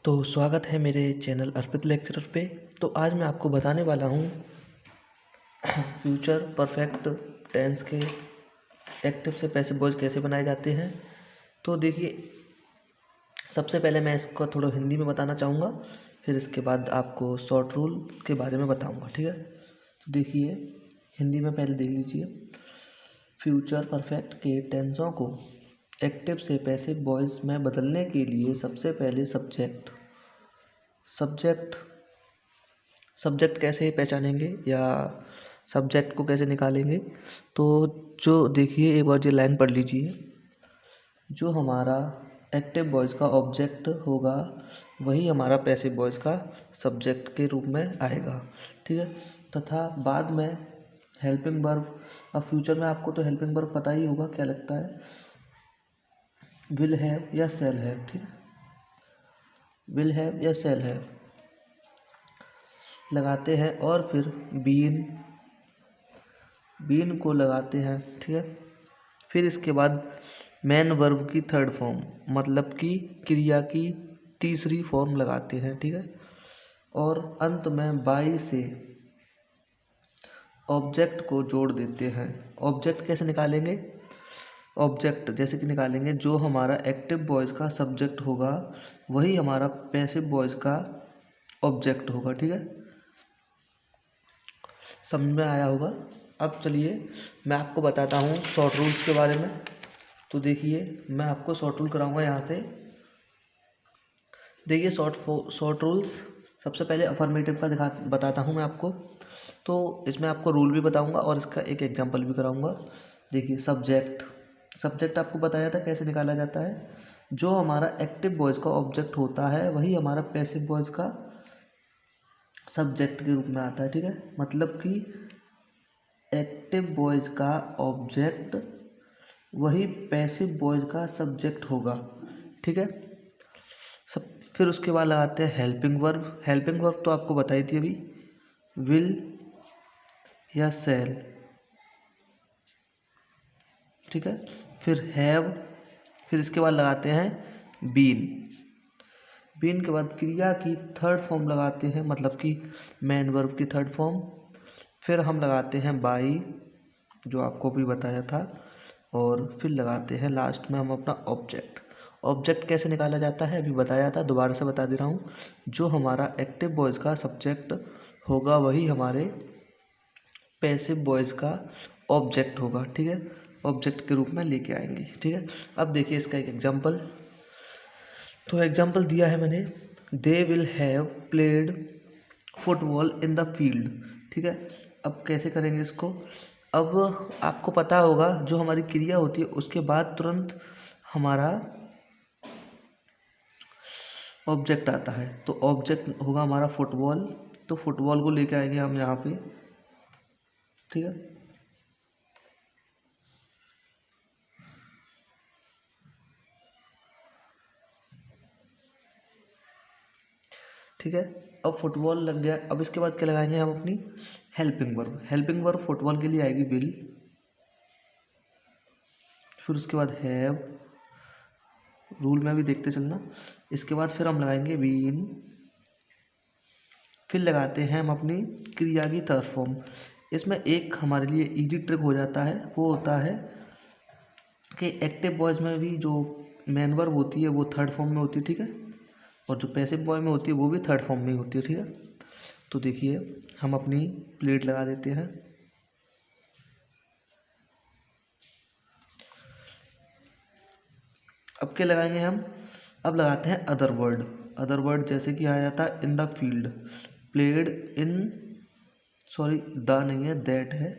तो स्वागत है मेरे चैनल अर्पित लेक्चरर पे। तो आज मैं आपको बताने वाला हूँ फ्यूचर परफेक्ट टेंस के एक्टिव से पैसिव वॉइस कैसे बनाए जाते हैं। तो देखिए, सबसे पहले मैं इसको थोड़ा हिंदी में बताना चाहूँगा, फिर इसके बाद आपको शॉर्ट रूल के बारे में बताऊँगा, ठीक है। तो देखिए, हिंदी में पहले देख लीजिए। फ्यूचर परफेक्ट के टेंसों को एक्टिव से पैसिव वॉइस में बदलने के लिए सबसे पहले सब्जेक्ट कैसे पहचानेंगे या सब्जेक्ट को कैसे निकालेंगे। तो जो देखिए, एक बार ये लाइन पढ़ लीजिए। जो हमारा एक्टिव वॉइस का ऑब्जेक्ट होगा वही हमारा पैसिव वॉइस का सब्जेक्ट के रूप में आएगा, ठीक है। तथा बाद में हेल्पिंग वर्ब। अब फ्यूचर में आपको तो हेल्पिंग वर्ब पता ही होगा क्या लगता है, विल हैव या शैल हैव, ठीक है। विल हैव या शैल हैव लगाते हैं और फिर बीन को लगाते हैं, ठीक है। फिर इसके बाद मेन वर्ब की थर्ड फॉर्म, मतलब कि क्रिया की तीसरी फॉर्म लगाते हैं, ठीक है। और अंत में बाई से ऑब्जेक्ट को जोड़ देते हैं। ऑब्जेक्ट कैसे निकालेंगे? ऑब्जेक्ट जैसे कि निकालेंगे, जो हमारा एक्टिव वॉइस का सब्जेक्ट होगा वही हमारा पैसिव वॉइस का ऑब्जेक्ट होगा, ठीक है। समझ में आया होगा। अब चलिए मैं आपको बताता हूँ शॉर्ट रूल्स के बारे में। तो देखिए, मैं आपको शॉर्ट रूल कराऊंगा यहाँ से। देखिए, शॉर्ट रूल्स सबसे पहले अफर्मेटिव का बताता हूँ मैं आपको। तो इसमें आपको रूल भी बताऊंगा और इसका एक एग्जांपल भी कराऊंगा। देखिए, सब्जेक्ट आपको बताया था कैसे निकाला जाता है। जो हमारा एक्टिव वॉइस का ऑब्जेक्ट होता है वही हमारा पैसिव वॉइस का सब्जेक्ट के रूप में आता है, ठीक है। मतलब कि एक्टिव वॉइस का ऑब्जेक्ट वही पैसिव वॉइस का सब्जेक्ट होगा, ठीक है। फिर उसके बाद लगाते हैं हेल्पिंग वर्ब तो आपको बताई थी अभी, विल या शैल, ठीक है। फिर हैव, फिर इसके बाद लगाते हैं बीन के बाद क्रिया की थर्ड फॉर्म लगाते हैं, मतलब कि मेन वर्ब की थर्ड फॉर्म। फिर हम लगाते हैं बाई, जो आपको भी बताया था, और फिर लगाते हैं लास्ट में हम अपना ऑब्जेक्ट कैसे निकाला जाता है अभी बताया था, दोबारा से बता दे रहा हूँ। जो हमारा एक्टिव वॉइस का सब्जेक्ट होगा वही हमारे पैसिव वॉइस का ऑब्जेक्ट होगा, ठीक है। ऑब्जेक्ट के रूप में लेके आएंगे, ठीक है। अब देखिए इसका एक एग्जांपल। तो एग्जांपल दिया है मैंने, they will have played football in the field, ठीक है। अब कैसे करेंगे इसको? अब आपको पता होगा जो हमारी क्रिया होती है उसके बाद तुरंत हमारा ऑब्जेक्ट आता है। तो ऑब्जेक्ट होगा हमारा फुटबॉल, तो फुटबॉल को लेके आएंगे हम यहाँ पे, ठीक है। ठीक है, अब फुटबॉल लग गया। अब इसके बाद क्या लगाएंगे हम अपनी हेल्पिंग वर्ब फुटबॉल के लिए आएगी विल, फिर उसके बाद हैव, रूल में भी देखते चलना। इसके बाद फिर हम लगाएंगे बीन, फिर लगाते हैं हम अपनी क्रिया की थर्ड फॉर्म। इसमें एक हमारे लिए इजी ट्रिक हो जाता है, वो होता है कि एक्टिव वॉइस में भी जो मेन वर्ब होती है वो थर्ड फॉर्म में होती है, ठीक है। और जो पैसिव वॉइस में होती है वो भी थर्ड फॉर्म में ही होती है, ठीक है। तो देखिए, हम अपनी प्लेट लगा देते हैं। अब क्या लगाएंगे हम? अब लगाते हैं अदर वर्ड जैसे कि आया था in the field, played in, sorry the नहीं है, दैट है,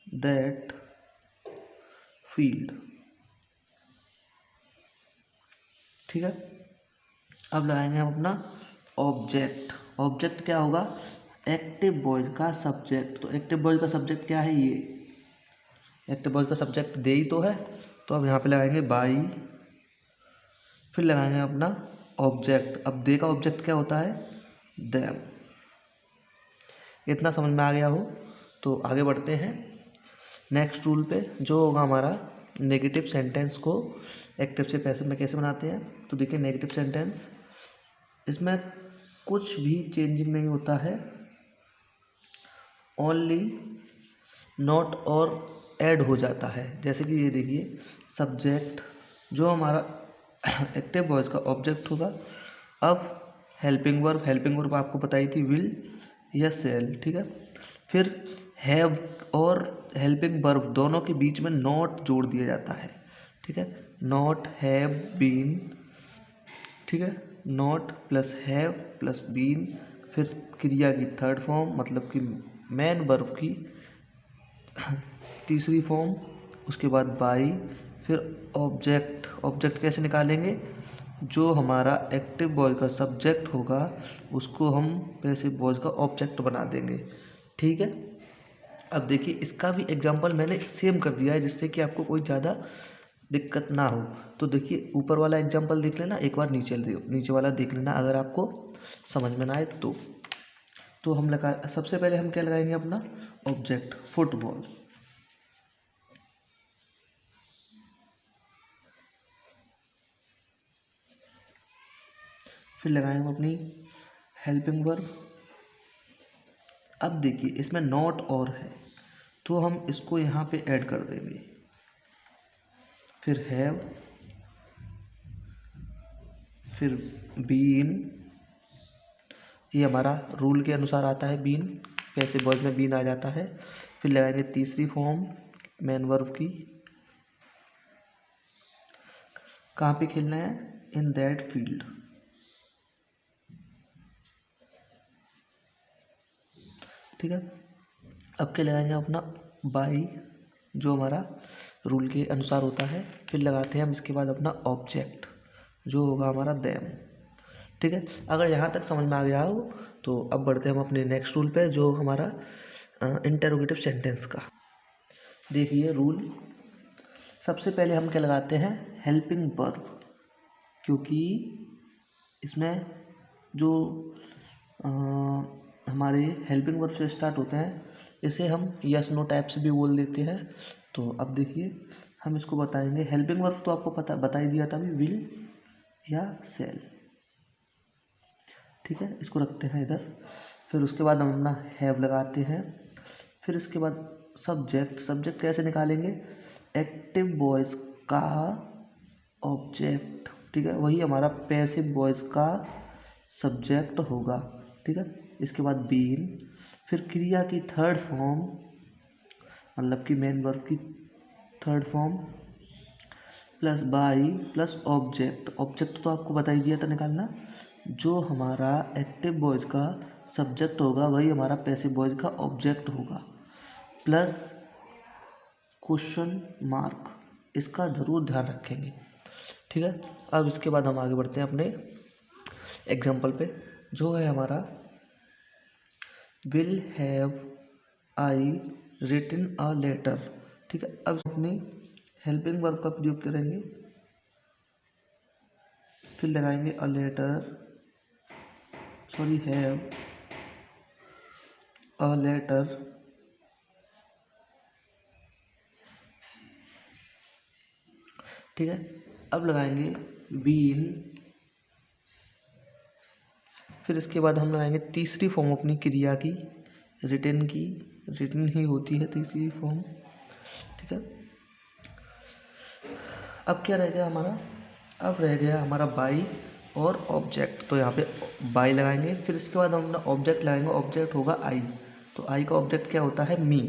दैट फील्ड, ठीक है। अब लगाएंगे हम अपना ऑब्जेक्ट क्या होगा? एक्टिव वॉइस का सब्जेक्ट। तो एक्टिव वॉइस का सब्जेक्ट क्या है? ये एक्टिव वॉइस का सब्जेक्ट दे ही तो है। तो अब यहाँ पे लगाएंगे बाई, फिर लगाएंगे अपना ऑब्जेक्ट। अब दे का ऑब्जेक्ट क्या होता है? देम। इतना समझ में आ गया हो तो आगे बढ़ते हैं नेक्स्ट रूल पे, जो होगा हमारा नेगेटिव सेंटेंस को एक्टिव से पैसिव में कैसे बनाते हैं। तो देखिए, नेगेटिव सेंटेंस इसमें कुछ भी चेंजिंग नहीं होता है, ओनली नॉट और ऐड हो जाता है। जैसे कि ये देखिए, सब्जेक्ट जो हमारा एक्टिव वॉइस का ऑब्जेक्ट होगा। अब हेल्पिंग वर्ब आपको बताई थी, विल या सेल, ठीक है। फिर हैव और हेल्पिंग वर्ब दोनों के बीच में नॉट जोड़ दिया जाता है, ठीक है। नॉट, हैव, बीन, ठीक है। Not plus have plus been, फिर क्रिया की थर्ड फॉर्म मतलब कि मेन वर्ब की तीसरी फॉर्म, उसके बाद बाई, फिर ऑब्जेक्ट कैसे निकालेंगे, जो हमारा एक्टिव वॉइस का सब्जेक्ट होगा उसको हम पैसिव वॉइस का ऑब्जेक्ट बना देंगे, ठीक है। अब देखिए, इसका भी एग्जांपल मैंने सेम कर दिया है जिससे कि आपको कोई ज़्यादा दिक्कत ना हो। तो देखिए, ऊपर वाला एग्जांपल देख लेना, एक बार नीचे वाला देख लेना अगर आपको समझ में ना आए तो हम सबसे पहले हम क्या लगाएंगे, अपना ऑब्जेक्ट फुटबॉल। फिर लगाएंगे अपनी हेल्पिंग वर्ब। अब देखिए, इसमें नॉट और है तो हम इसको यहाँ पे ऐड कर देंगे। फिर हैव, फिर बीन, ये हमारा रूल के अनुसार आता है बीन, पैसिव वॉइस में बीन आ जाता है। फिर लगाएंगे तीसरी फॉर्म मेन वर्ब की। कहाँ पे खेलना है, इन दैट फील्ड, ठीक है। अब क्या लगाएंगे, अपना बाई जो हमारा रूल के अनुसार होता है। फिर लगाते हैं हम इसके बाद अपना ऑब्जेक्ट जो होगा हमारा देम, ठीक है। अगर यहाँ तक समझ में आ गया हो तो अब बढ़ते हैं हम अपने नेक्स्ट रूल पे जो हमारा इंटरोगेटिव सेंटेंस का। देखिए रूल, सबसे पहले हम क्या लगाते हैं, हेल्पिंग वर्ब, क्योंकि इसमें जो हमारे हेल्पिंग वर्ब से स्टार्ट होते हैं इसे हम यस नो टाइप से भी बोल देते हैं। तो अब देखिए, हम इसको बताएंगे। हेल्पिंग वर्ब तो आपको बता ही दिया था अभी, विल या सेल, ठीक है। इसको रखते हैं इधर। फिर उसके बाद हम अपना हैव लगाते हैं। फिर इसके बाद सब्जेक्ट कैसे निकालेंगे, एक्टिव वॉइस का ऑब्जेक्ट, ठीक है, वही हमारा पैसिव वॉइस का सब्जेक्ट होगा, ठीक है। इसके बाद बीन, फिर क्रिया की थर्ड फॉर्म मतलब कि मेन वर्ब की third form plus by plus object तो आपको बता ही दिया था निकालना। जो हमारा एक्टिव वॉइस का सब्जेक्ट होगा वही हमारा पैसिव वॉइस का ऑब्जेक्ट होगा, प्लस क्वेश्चन मार्क, इसका ज़रूर ध्यान रखेंगे, ठीक है। अब इसके बाद हम आगे बढ़ते हैं अपने एग्जाम्पल पे, जो है हमारा will have I written a letter, ठीक है। अब अपनी हेल्पिंग वर्ब का प्रयोग करेंगे। फिर लगाएंगे a letter, sorry have a letter, ठीक है। अब लगाएंगे बीन, फिर इसके बाद हम लगाएंगे तीसरी फॉर्म अपनी क्रिया की, रिटन की, रिटन ही होती है तीसरी फॉर्म, ठीक है। अब क्या रह गया हमारा, अब रह गया हमारा बाई और ऑब्जेक्ट। तो यहाँ पे बाई लगाएंगे, फिर इसके बाद हम अपना ऑब्जेक्ट लगाएंगे। ऑब्जेक्ट होगा आई, तो आई का ऑब्जेक्ट क्या होता है, मी,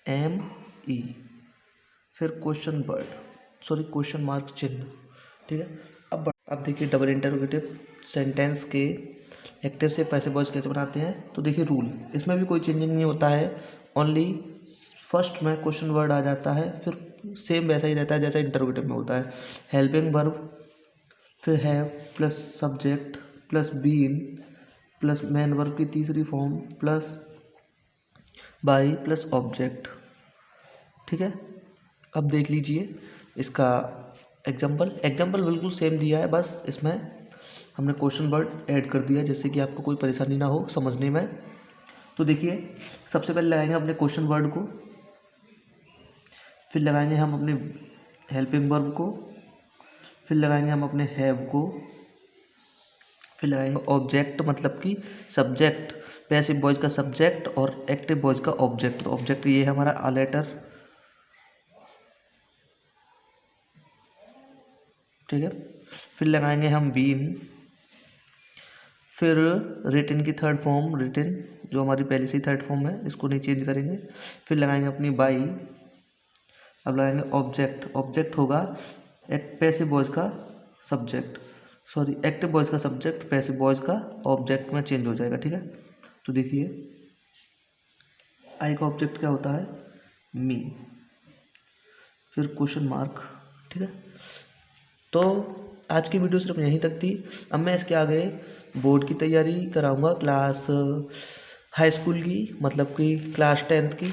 एम ई, फिर क्वेश्चन मार्क चिन्ह, ठीक है। अब देखिए डबल इंटरोगेटिव सेंटेंस के एक्टिव से पैसिव वॉइस कैसे बनाते हैं। तो देखिए रूल, इसमें भी कोई चेंजिंग नहीं होता है, ओनली फर्स्ट में क्वेश्चन वर्ड आ जाता है, फिर सेम वैसा ही रहता है जैसा इंटरोगेटिव में होता है। हेल्पिंग वर्ब, फिर have plus subject plus been plus main verb की तीसरी form plus by plus object, ठीक है। अब देख लीजिए इसका एग्जाम्पल बिल्कुल सेम दिया है, बस इसमें हमने क्वेश्चन वर्ड ऐड कर दिया जिससे कि आपको कोई परेशानी ना हो समझने में। तो देखिए, सबसे पहले लगाएंगे अपने क्वेश्चन वर्ड को, फिर लगाएंगे हम अपने हेल्पिंग वर्ब को, फिर लगाएंगे हम अपने हैव को, फिर लगाएंगे ऑब्जेक्ट मतलब कि सब्जेक्ट, पैसिव वॉइस का सब्जेक्ट और एक्टिव वॉइस का ऑब्जेक्ट। तो ऑब्जेक्ट ये है हमारा अ लेटर, ठीक है। फिर लगाएंगे हम बीन, फिर रिटन की थर्ड फॉर्म रिटन, जो हमारी पहले से थर्ड फॉर्म है, इसको नहीं चेंज करेंगे। फिर लगाएंगे अपनी बाई। अब लगाएंगे ऑब्जेक्ट, ऑब्जेक्ट होगा एक पैसिव वॉइस का सब्जेक्ट, सॉरी एक्टिव वॉइस का सब्जेक्ट पैसिव वॉइस का ऑब्जेक्ट में चेंज हो जाएगा, ठीक है। तो देखिए आई का ऑब्जेक्ट क्या होता है, मी, फिर क्वेश्चन मार्क, ठीक है। तो आज की वीडियो सिर्फ यहीं तक थी। अब मैं इसके आगे बोर्ड की तैयारी कराऊंगा, क्लास हाई स्कूल की, मतलब कि क्लास 10th की,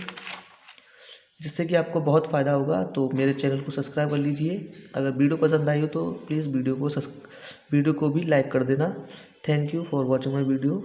जिससे कि आपको बहुत फ़ायदा होगा। तो मेरे चैनल को सब्सक्राइब कर लीजिए। अगर वीडियो पसंद आई हो तो प्लीज़ वीडियो को भी लाइक कर देना। Thank you for watching my video.